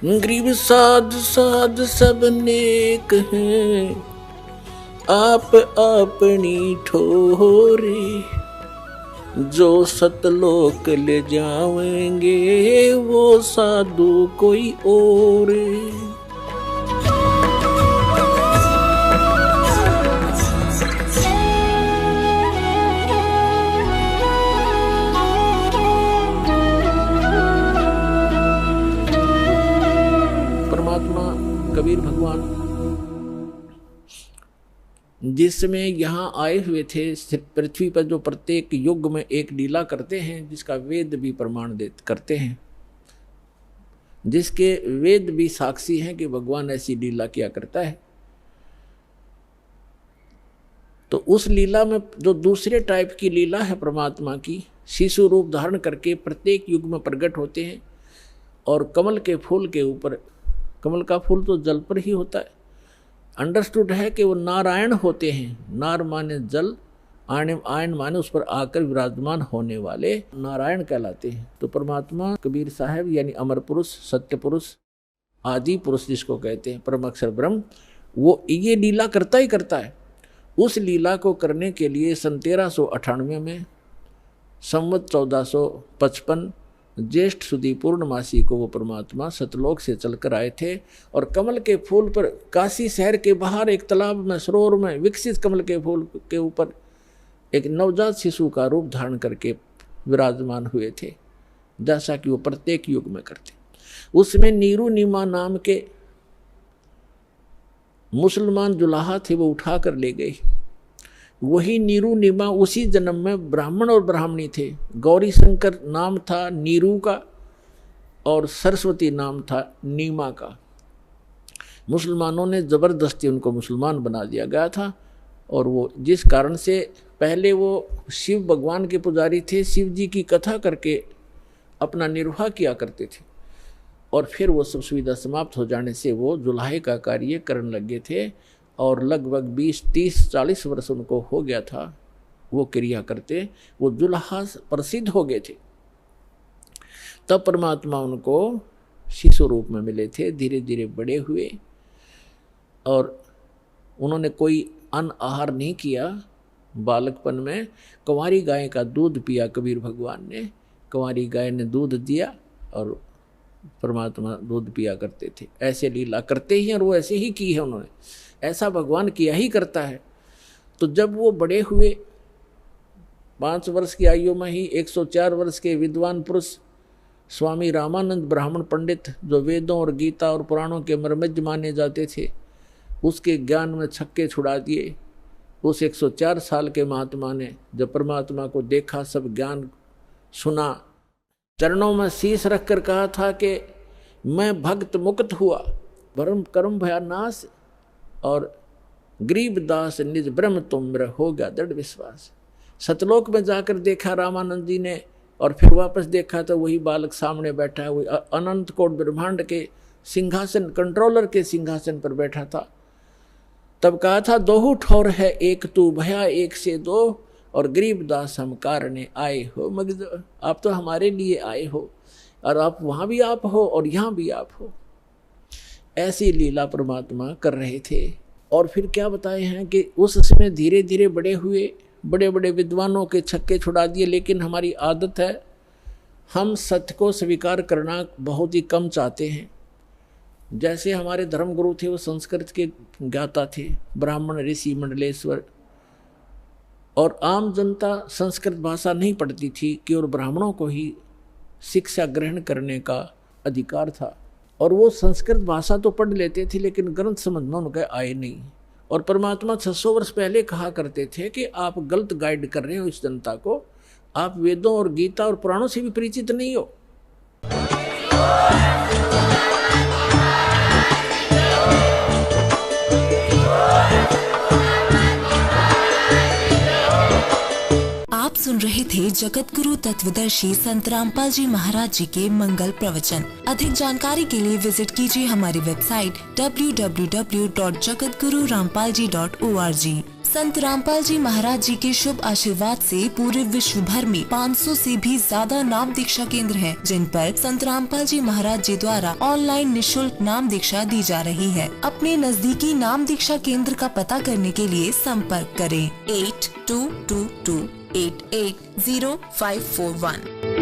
गरीब साध साध सब नेक हैं, आप अपनी ठोरे, जो सतलोक ले जाएंगे वो साधु कोई और। परमात्मा कबीर भगवान जिसमें यहाँ आए हुए थे पृथ्वी पर, जो प्रत्येक युग में एक लीला करते हैं, जिसका वेद भी प्रमाण करते हैं, जिसके वेद भी साक्षी हैं कि भगवान ऐसी लीला किया करता है। तो उस लीला में जो दूसरे टाइप की लीला है परमात्मा की, शिशु रूप धारण करके प्रत्येक युग में प्रकट होते हैं। और कमल के फूल के ऊपर, कमल का फूल तो जल पर ही होता है, अंडरस्टूड है कि वो नारायण होते हैं। नार माने जल, आयन माने उस पर आकर विराजमान होने वाले नारायण कहलाते हैं। तो परमात्मा कबीर साहब यानी अमर पुरुष, सत्य पुरुष, आदि पुरुष जिसको कहते हैं, परम अक्षर ब्रह्म, वो ये लीला करता ही करता है। उस लीला को करने के लिए सन 1398 में संवत 1455 ज्येष्ठ सुदी पूर्णमासी को वो परमात्मा सतलोक से चलकर आए थे। और कमल के फूल पर, काशी शहर के बाहर एक तालाब में, सरोवर में विकसित कमल के फूल के ऊपर एक नवजात शिशु का रूप धारण करके विराजमान हुए थे, जैसा कि वो प्रत्येक युग में करते। उसमें नीरू नीमा नाम के मुसलमान जुलाहा थे, वो उठा कर ले गए। वही नीरू नीमा उसी जन्म में ब्राह्मण और ब्राह्मणी थे। गौरी शंकर नाम था नीरू का और सरस्वती नाम था नीमा का। मुसलमानों ने ज़बरदस्ती उनको मुसलमान बना दिया गया था। और वो जिस कारण से पहले वो शिव भगवान के पुजारी थे, शिव जी की कथा करके अपना निर्वाह किया करते थे। और फिर वो सब सुविधा समाप्त हो जाने से वो जुलाहे का कार्य करने लगे थे। और लगभग 20, 30, 40 वर्ष उनको हो गया था वो क्रिया करते, वो जुलाहा प्रसिद्ध हो गए थे। तब परमात्मा उनको शिशु रूप में मिले थे, धीरे धीरे बड़े हुए। और उन्होंने कोई अन्न आहार नहीं किया। बालकपन में कंवारी गाय का दूध पिया कबीर भगवान ने। कंवारी गाय ने दूध दिया और परमात्मा दूध पिया करते थे। ऐसे लीला करते ही, और वो ऐसे ही की है उन्होंने, ऐसा भगवान किया ही करता है। तो जब वो बड़े हुए, 5 वर्ष की आयु में ही 104 वर्ष के विद्वान पुरुष स्वामी रामानंद ब्राह्मण पंडित, जो वेदों और गीता और पुराणों के मर्मज्ञ माने जाते थे, उसके ज्ञान में छक्के छुड़ा दिए। उस 104 साल के महात्मा ने जब परमात्मा को देखा, सब ज्ञान सुना, चरणों में शीश रखकर कहा था कि मैं भक्त मुक्त हुआ, भरम कर्म भया नाश, और गरीब दास निज ब्रह्म तुम मेरा हो गया दृढ़ विश्वास। सतलोक में जाकर देखा रामानंद जी ने, और फिर वापस देखा तो वही बालक सामने बैठा है, वही अनंत कोट ब्रह्मांड के सिंहासन, कंट्रोलर के सिंहासन पर बैठा था। तब कहा था, दोहु ठौर है एक तू भया एक से दो, और गरीब दास हम कारणे आए हो मगज। आप तो हमारे लिए आए हो, और आप वहाँ भी आप हो और यहाँ भी आप हो। ऐसी लीला परमात्मा कर रहे थे। और फिर क्या बताए हैं कि उस समय धीरे धीरे बड़े हुए, बड़े बड़े विद्वानों के छक्के छुड़ा दिए। लेकिन हमारी आदत है, हम सत्य को स्वीकार करना बहुत ही कम चाहते हैं। जैसे हमारे धर्मगुरु थे, वो संस्कृत के ज्ञाता थे, ब्राह्मण ऋषि मंडलेश्वर, और आम जनता संस्कृत भाषा नहीं पढ़ती थी, केवल ब्राह्मणों को ही शिक्षा ग्रहण करने का अधिकार था। और वो संस्कृत भाषा तो पढ़ लेते थे, लेकिन ग्रंथ समझना उनके आए नहीं। और परमात्मा 600 वर्ष पहले कहा करते थे कि आप गलत गाइड कर रहे हो इस जनता को, आप वेदों और गीता और पुराणों से भी परिचित नहीं हो। आप सुन रहे थे जगत गुरु तत्वदर्शी संत रामपाल जी महाराज जी के मंगल प्रवचन। अधिक जानकारी के लिए विजिट कीजिए हमारी वेबसाइट www.jagatgururampalji.org। संत रामपाल जी महाराज जी के शुभ आशीर्वाद से पूरे विश्व भर में 500 से भी ज्यादा नाम दीक्षा केंद्र हैं, जिन पर संत रामपाल जी महाराज जी द्वारा ऑनलाइन निशुल्क नाम दीक्षा दी जा रही है। अपने नजदीकी नाम दीक्षा केंद्र का पता करने के लिए संपर्क करें 8222880541।